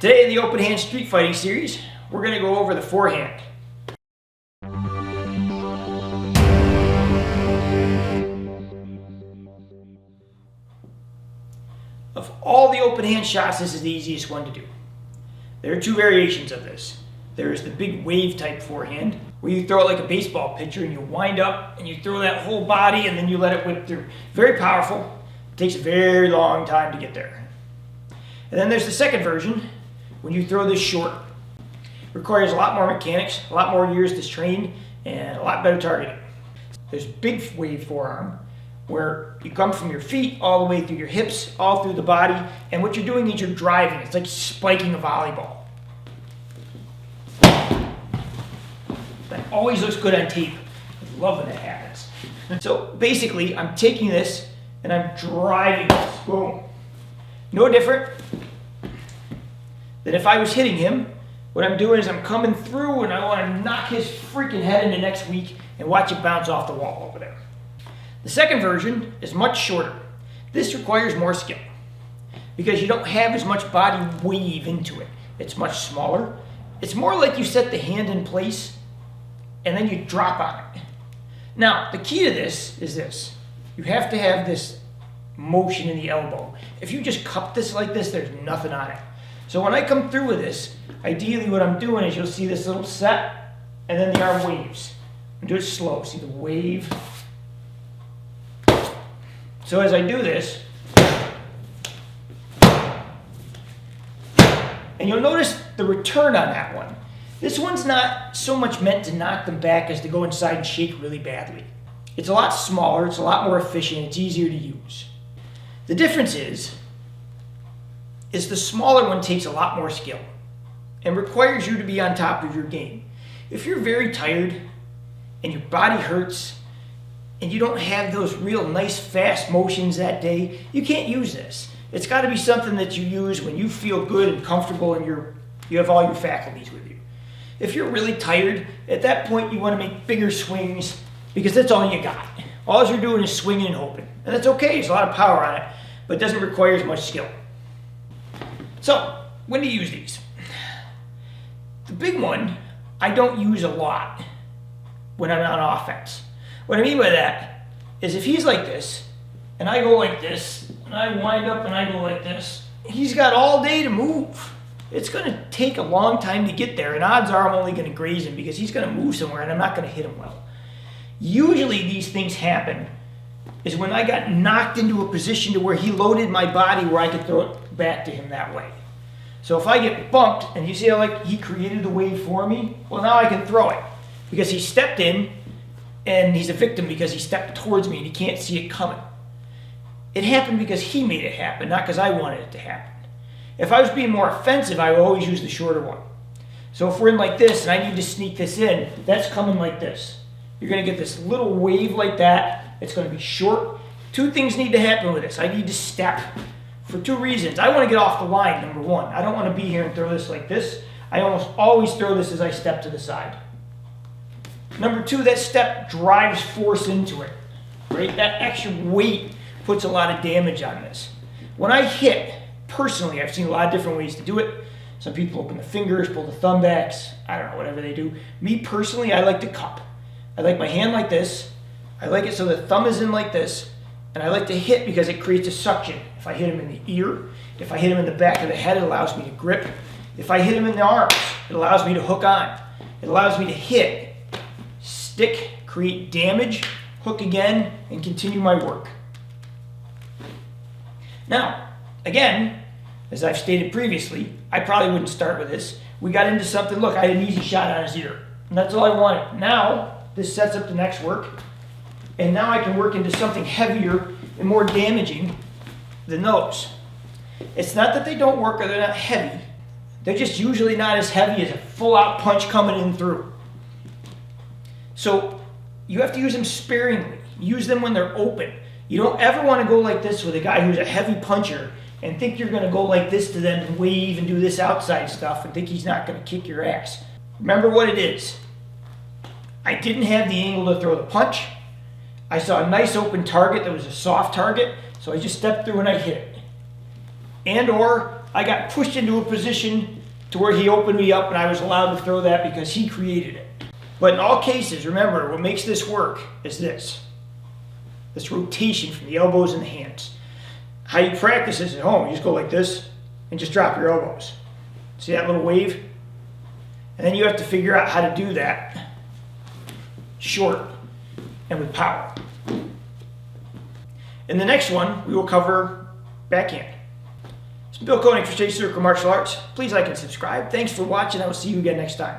Today in the Open Hand Street Fighting series, we're going to go over the forehand. Of all the open hand shots, this is the easiest one to do. There are two variations of this. There is the big wave type forehand, where you throw it like a baseball pitcher and you wind up and you throw that whole body and then you let it whip through. Very powerful. It takes a very long time to get there. And then there's the second version, when you throw this short. It requires a lot more mechanics, a lot more years to train, and a lot better targeting. There's big wave forearm, where you come from your feet all the way through your hips, all through the body, and what you're doing is you're driving. It's like spiking a volleyball. That always looks good on tape. I love when that happens. So basically, I'm taking this and I'm driving this. Boom. No different than if I was hitting him. What I'm doing is I'm coming through and I want to knock his freaking head into next week and watch it bounce off the wall over there. The second version is much shorter. This requires more skill because you don't have as much body wave into it. It's much smaller. It's more like you set the hand in place and then you drop on it. Now, the key to this is this. You have to have this motion in the elbow. If you just cup this like this, there's nothing on it. So when I come through with this, ideally what I'm doing is you'll see this little set and then the arm waves. And do it slow. See the wave. So as I do this, and you'll notice the return on that one. This one's not so much meant to knock them back as to go inside and shake really badly. It's a lot smaller, it's a lot more efficient, it's easier to use. The difference is the smaller one takes a lot more skill and requires you to be on top of your game. If you're very tired and your body hurts and you don't have those real nice fast motions that day, you can't use this. It's got to be something that you use when you feel good and comfortable and you have all your faculties with you. If you're really tired, at that point you want to make bigger swings because that's all you got. All you're doing is swinging and hoping. And that's okay, there's a lot of power on it, but it doesn't require as much skill. So, when do you use these? The big one, I don't use a lot when I'm on offense. What I mean by that is if he's like this, and I go like this, and I wind up and I go like this, he's got all day to move. It's going to take a long time to get there, and odds are I'm only going to graze him because he's going to move somewhere and I'm not going to hit him well. Usually these things happen is when I got knocked into a position to where he loaded my body where I could throw it back to him that way. So if I get bumped, and you see how like he created the wave for me, well now I can throw it because he stepped in and he's a victim because he stepped towards me and he can't see it coming. It happened because he made it happen, not because I wanted it to happen. If I was being more offensive, I would always use the shorter one. So if we're in like this and I need to sneak this in, that's coming like this. You're going to get this little wave like that. It's going to be short. Two things need to happen with this. I need to step for two reasons. I want to get off the line, number one. I don't want to be here and throw this like this. I almost always throw this as I step to the side. Number two, that step drives force into it. Right? That extra weight puts a lot of damage on this. When I hit, personally, I've seen a lot of different ways to do it. Some people open the fingers, pull the thumb backs. I don't know, whatever they do. Me personally, I like to cup. I like my hand like this. I like it so the thumb is in like this. And I like to hit because it creates a suction. If I hit him in the ear, if I hit him in the back of the head, it allows me to grip. If I hit him in the arms, it allows me to hook on. It allows me to hit, stick, create damage, hook again, and continue my work. Now, again, as I've stated previously, I probably wouldn't start with this. We got into something, look, I had an easy shot on his ear. And that's all I wanted. Now, this sets up the next work. And now I can work into something heavier and more damaging than those. It's not that they don't work or they're not heavy. They're just usually not as heavy as a full-out punch coming in through. So you have to use them sparingly. Use them when they're open. You don't ever want to go like this with a guy who's a heavy puncher and think you're going to go like this to them and wave and do this outside stuff and think he's not going to kick your ass. Remember what it is. I didn't have the angle to throw the punch. I saw a nice open target that was a soft target, so I just stepped through and I hit it. And or I got pushed into a position to where he opened me up and I was allowed to throw that because he created it. But in all cases, remember, what makes this work is this rotation from the elbows and the hands. How you practice this at home, you just go like this and just drop your elbows. See that little wave? And then you have to figure out how to do that short and with power. In the next one, we will cover backhand. It's Bill Koenig for State Circle Martial Arts. Please like and subscribe. Thanks for watching. I will see you again next time.